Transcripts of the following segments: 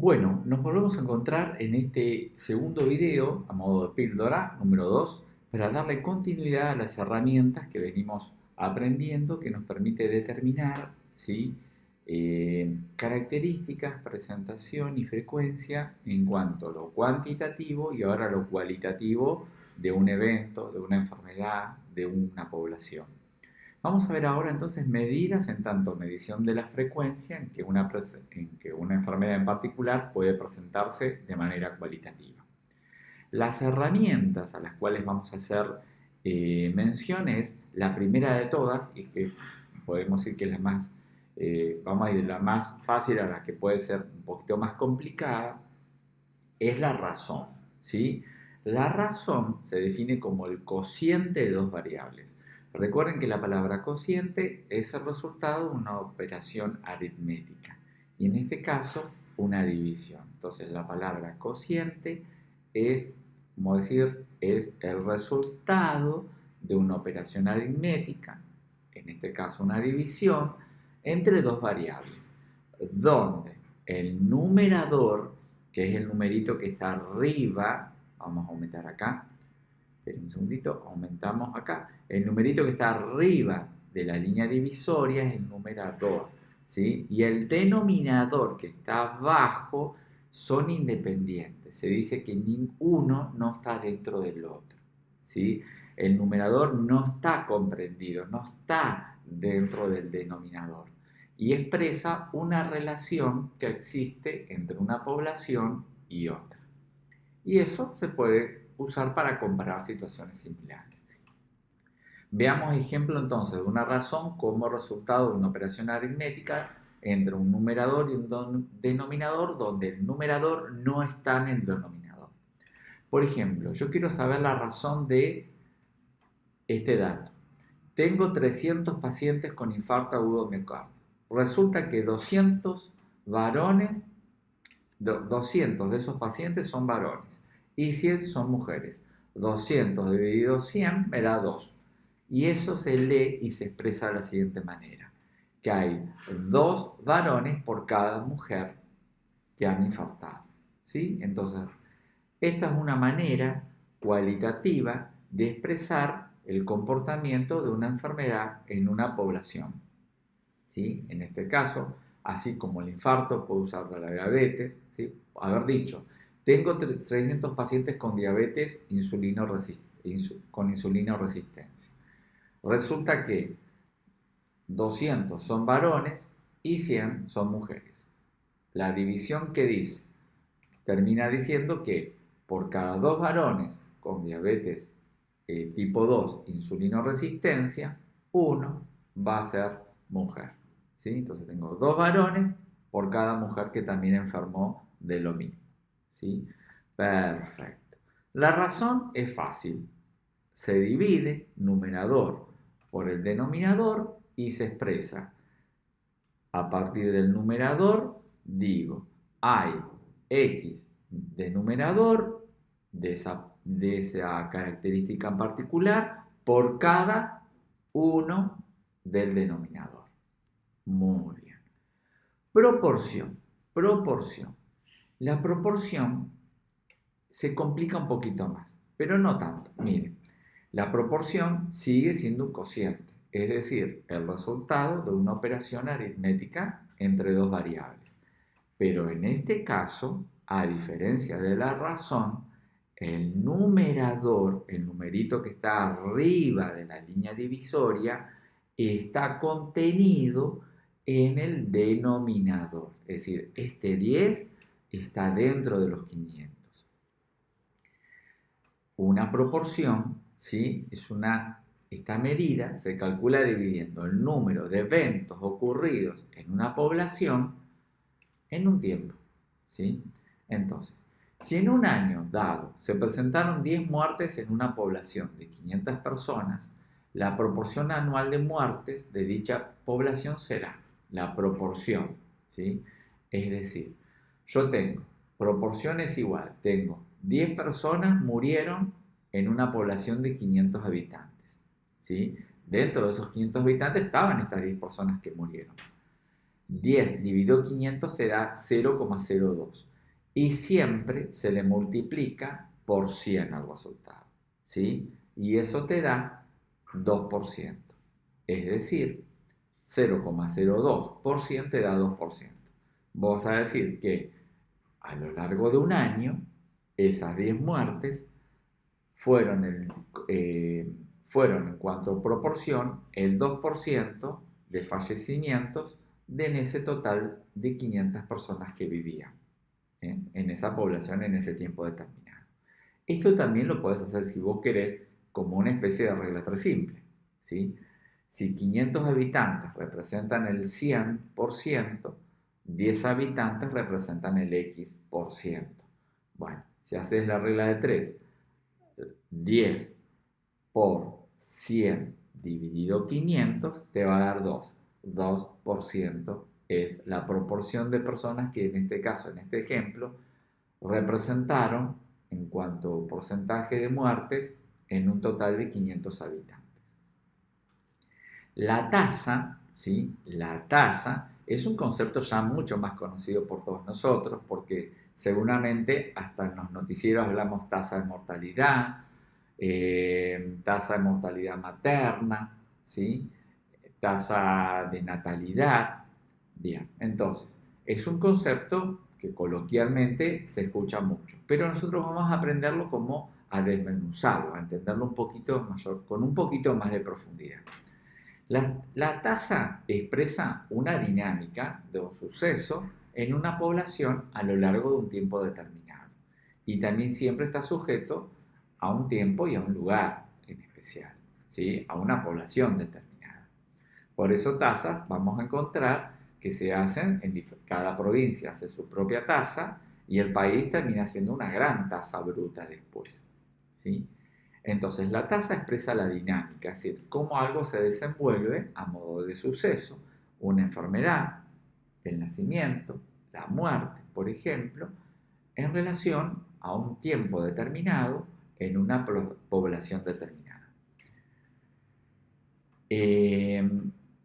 Bueno, nos volvemos a encontrar en este segundo video, a modo de píldora, número 2, para darle continuidad a las herramientas que venimos aprendiendo que nos permite determinar, ¿sí? Características, presentación y frecuencia en cuanto a lo cuantitativo y ahora lo cualitativo de un evento, de una enfermedad, de una población. Vamos a ver ahora entonces medidas en tanto medición de la frecuencia en que una enfermedad en particular puede presentarse de manera cualitativa. Las herramientas a las cuales vamos a hacer mención es la primera de todas, y que podemos decir que es la más, vamos a ir de la más fácil a la que puede ser un poquito más complicada, es la razón, ¿sí? La razón se define como el cociente de dos variables. Recuerden que la palabra cociente es el resultado de una operación aritmética y en este caso una división. Entonces la palabra cociente es, como decir, es el resultado de una operación aritmética, en este caso una división, entre dos variables, donde el numerador, que es el numerito que está arriba, vamos a aumentar acá, esperen un segundito, aumentamos acá, el numerito que está arriba de la línea divisoria es el numerador, ¿sí? Y el denominador que está abajo son independientes, se dice que ninguno no está dentro del otro, ¿sí? El numerador no está comprendido, no está dentro del denominador y expresa una relación que existe entre una población y otra. Y eso se puede usar para comparar situaciones similares. Veamos ejemplo entonces de una razón como resultado de una operación aritmética entre un numerador y un denominador donde el numerador no está en el denominador. Por ejemplo, yo quiero saber la razón de este dato. Tengo 300 pacientes con infarto agudo de miocardio. Resulta que 200 varones, 200 de esos pacientes son varones y 100 son mujeres. 200 dividido 100 me da 2. Y eso se lee y se expresa de la siguiente manera, que hay 2 varones por cada mujer que han infartado, ¿sí? Entonces, esta es una manera cualitativa de expresar el comportamiento de una enfermedad en una población, ¿sí? En este caso, así como el infarto, puedo usar la diabetes, ¿sí? Haber dicho, tengo 300 pacientes con diabetes con insulino resistencia. Resulta que 200 son varones y 100 son mujeres. La división que dice termina diciendo que por cada 2 varones con diabetes tipo 2, insulino resistencia, 1 va a ser mujer, ¿sí? Entonces tengo 2 varones por cada mujer que también enfermó de lo mismo, ¿sí? Perfecto. La razón es fácil. Se divide numerador por el denominador y se expresa a partir del numerador, digo, hay x de numerador de esa característica en particular por cada uno del denominador. Muy bien. Proporción. Proporción. La proporción se complica un poquito más, pero no tanto. Miren, la proporción sigue siendo un cociente, es decir, el resultado de una operación aritmética entre dos variables. Pero en este caso, a diferencia de la razón, el numerador, el numerito que está arriba de la línea divisoria, está contenido en el denominador. Es decir, este 10 está dentro de los 500. Una proporción, ¿sí? Esta medida se calcula dividiendo el número de eventos ocurridos en una población en un tiempo, ¿sí? Entonces, si en un año dado se presentaron 10 muertes en una población de 500 personas, la proporción anual de muertes de dicha población será la proporción, ¿sí? Es decir, yo tengo, proporción es igual, tengo 10 personas murieron en una población de 500 habitantes, ¿sí? Dentro de esos 500 habitantes estaban estas 10 personas que murieron. 10 dividido 500 te da 0,02. y siempre se le multiplica por 100 al resultado, ¿sí? Y eso te da 2%, es decir, 0,02% te da 2%. Vos vas a decir que a lo largo de un año, esas 10 muertes fueron, fueron en cuanto a proporción el 2% de fallecimientos en ese total de 500 personas que vivían en esa población en ese tiempo determinado. Esto también lo puedes hacer si vos querés como una especie de regla 3 simple, ¿sí? Si 500 habitantes representan el 100%, 10 habitantes representan el X%. Bueno, si haces la regla de 3, 10 por 100 dividido 500 te va a dar 2. 2% es la proporción de personas que en este caso, en este ejemplo, representaron en cuanto a porcentaje de muertes en un total de 500 habitantes. La tasa, ¿sí? La tasa es un concepto ya mucho más conocido por todos nosotros porque seguramente hasta en los noticieros hablamos tasa de mortalidad, tasa de mortalidad materna, ¿sí? Tasa de natalidad. Bien, entonces, es un concepto que coloquialmente se escucha mucho, pero nosotros vamos a aprenderlo como a desmenuzarlo, a entenderlo un poquito mayor, con un poquito más de profundidad. La tasa expresa una dinámica de un suceso en una población a lo largo de un tiempo determinado y también siempre está sujeto a un tiempo y a un lugar en especial, ¿sí? A una población determinada. Por eso tasas vamos a encontrar que se hacen en cada provincia hace su propia tasa y el país termina siendo una gran tasa bruta después, ¿sí? Entonces la tasa expresa la dinámica, es decir, cómo algo se desenvuelve a modo de suceso, una enfermedad, el nacimiento, la muerte, por ejemplo, en relación a un tiempo determinado en una población determinada.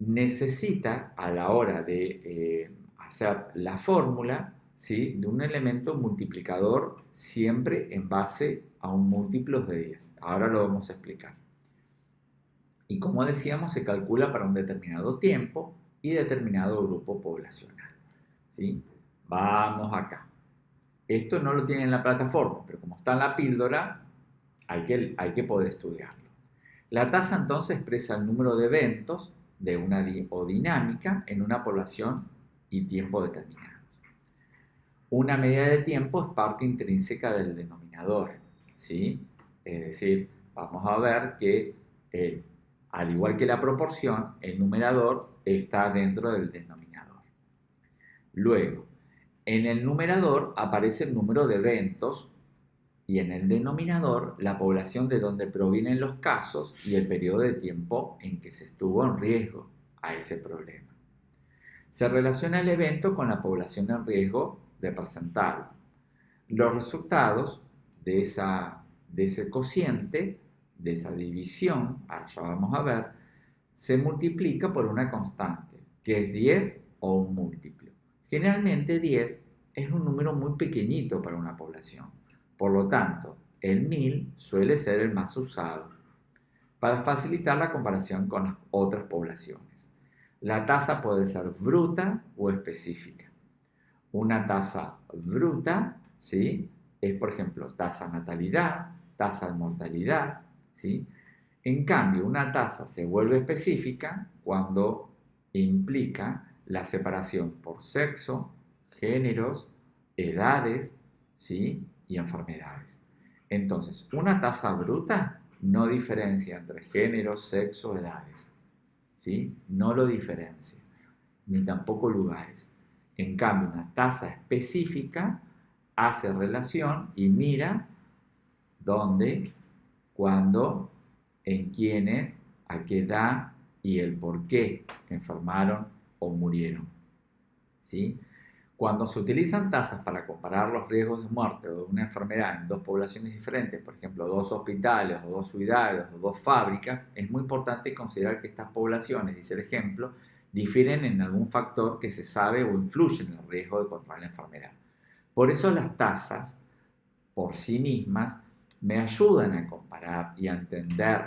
Necesita a la hora de hacer la fórmula, ¿sí?, de un elemento multiplicador siempre en base a un múltiplo de 10. Ahora lo vamos a explicar. Y como decíamos, se calcula para un determinado tiempo y determinado grupo poblacional, ¿sí? Vamos acá. Esto no lo tiene en la plataforma, pero como está en la píldora, hay que poder estudiarlo. La tasa entonces expresa el número de eventos de una o dinámica en una población y tiempo determinados. Una medida de tiempo es parte intrínseca del denominador, ¿sí? Es decir, vamos a ver que al igual que la proporción, el numerador está dentro del denominador. Luego, en el numerador aparece el número de eventos y en el denominador la población de donde provienen los casos y el periodo de tiempo en que se estuvo en riesgo a ese problema. Se relaciona el evento con la población en riesgo de presentarlo. Los resultados de ese cociente, de esa división, ahora ya vamos a ver, se multiplica por una constante, que es 10 o un múltiplo. Generalmente 10 es un número muy pequeñito para una población. Por lo tanto, el 1000 suele ser el más usado para facilitar la comparación con las otras poblaciones. La tasa puede ser bruta o específica. Una tasa bruta, ¿sí?, es, por ejemplo, tasa natalidad, tasa de mortalidad, ¿sí? En cambio, una tasa se vuelve específica cuando implica la separación por sexo, géneros, edades, ¿sí?, y enfermedades. Entonces, una tasa bruta no diferencia entre género, sexo, edades, ¿sí? No lo diferencia, ni tampoco lugares. En cambio, una tasa específica hace relación y mira dónde, cuándo, en quiénes, a qué edad y el por qué enfermaron o murieron, ¿sí? Cuando se utilizan tasas para comparar los riesgos de muerte o de una enfermedad en dos poblaciones diferentes, por ejemplo, dos hospitales o dos ciudades o dos fábricas, es muy importante considerar que estas poblaciones, dice el ejemplo, difieren en algún factor que se sabe o influye en el riesgo de contraer la enfermedad. Por eso las tasas por sí mismas me ayudan a comparar y a entender,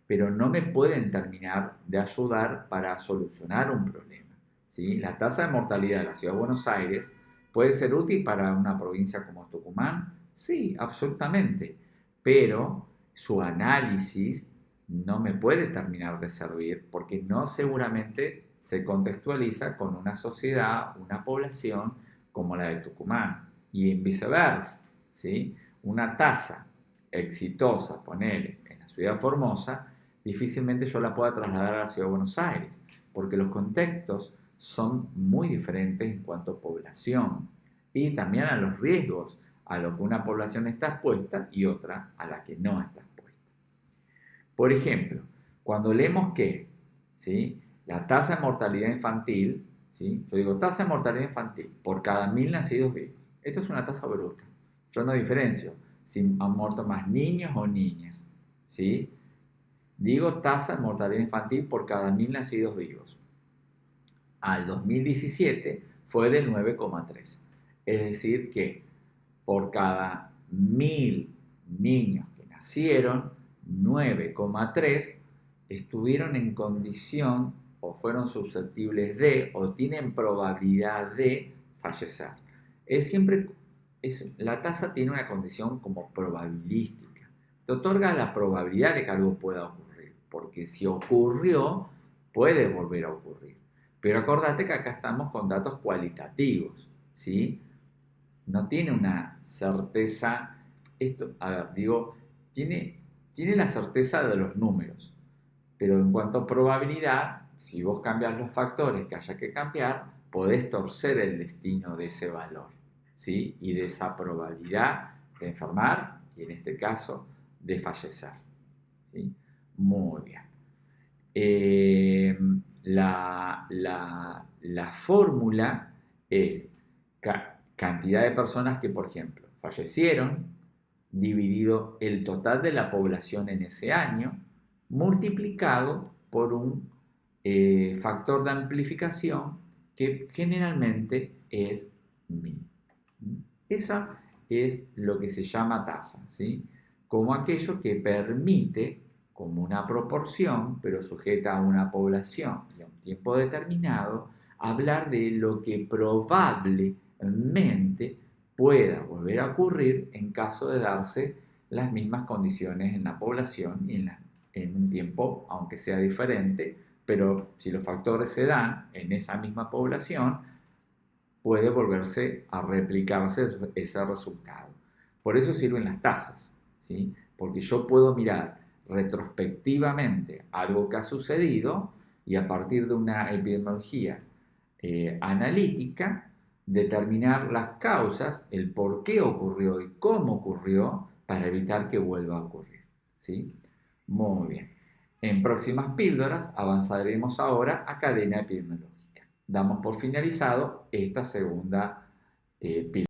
pero no me pueden terminar de ayudar para solucionar un problema, ¿sí? La tasa de mortalidad de la Ciudad de Buenos Aires puede ser útil para una provincia como Tucumán, sí, absolutamente, pero su análisis no me puede terminar de servir porque no seguramente se contextualiza con una sociedad, una población como la de Tucumán y viceversa, ¿sí? Una tasa exitosa, ponele, en la ciudad de Formosa, difícilmente yo la pueda trasladar a la ciudad de Buenos Aires, porque los contextos son muy diferentes en cuanto a población y también a los riesgos a lo que una población está expuesta y otra a la que no está expuesta. Por ejemplo, cuando leemos que, ¿sí?, la tasa de mortalidad infantil, ¿sí?, yo digo tasa de mortalidad infantil por cada 1000 nacidos vivos. Esto es una tasa bruta. Yo no diferencio si han muerto más niños o niñas, ¿sí? Digo tasa de mortalidad infantil por cada 1000 nacidos vivos. Al 2017 fue de 9,3. Es decir que por cada 1000 niños que nacieron, 9,3 estuvieron en condición o fueron susceptibles de o tienen probabilidad de fallecer. La tasa tiene una condición como probabilística. Te otorga la probabilidad de que algo pueda ocurrir, porque si ocurrió, puede volver a ocurrir. Pero acordate que acá estamos con datos cualitativos, ¿sí? No tiene una certeza, tiene la certeza de los números, pero en cuanto a probabilidad, si vos cambias los factores que haya que cambiar, podés torcer el destino de ese valor, ¿sí? Y de esa probabilidad de enfermar y en este caso de fallecer, ¿sí? Muy bien. La fórmula es cantidad de personas que, por ejemplo, fallecieron, dividido el total de la población en ese año, multiplicado por un factor de amplificación que generalmente es 1000. Esa es lo que se llama tasa, ¿sí? Como aquello que permite, como una proporción, pero sujeta a una población y a un tiempo determinado, hablar de lo que probablemente pueda volver a ocurrir en caso de darse las mismas condiciones en la población y en un tiempo, aunque sea diferente, pero si los factores se dan en esa misma población, puede volverse a replicarse ese resultado. Por eso sirven las tasas, ¿sí? Porque yo puedo mirar retrospectivamente algo que ha sucedido y a partir de una epidemiología analítica determinar las causas, el por qué ocurrió y cómo ocurrió para evitar que vuelva a ocurrir, ¿sí? Muy bien. En próximas píldoras avanzaremos ahora a cadena epidemiológica. Damos por finalizado esta segunda píldora.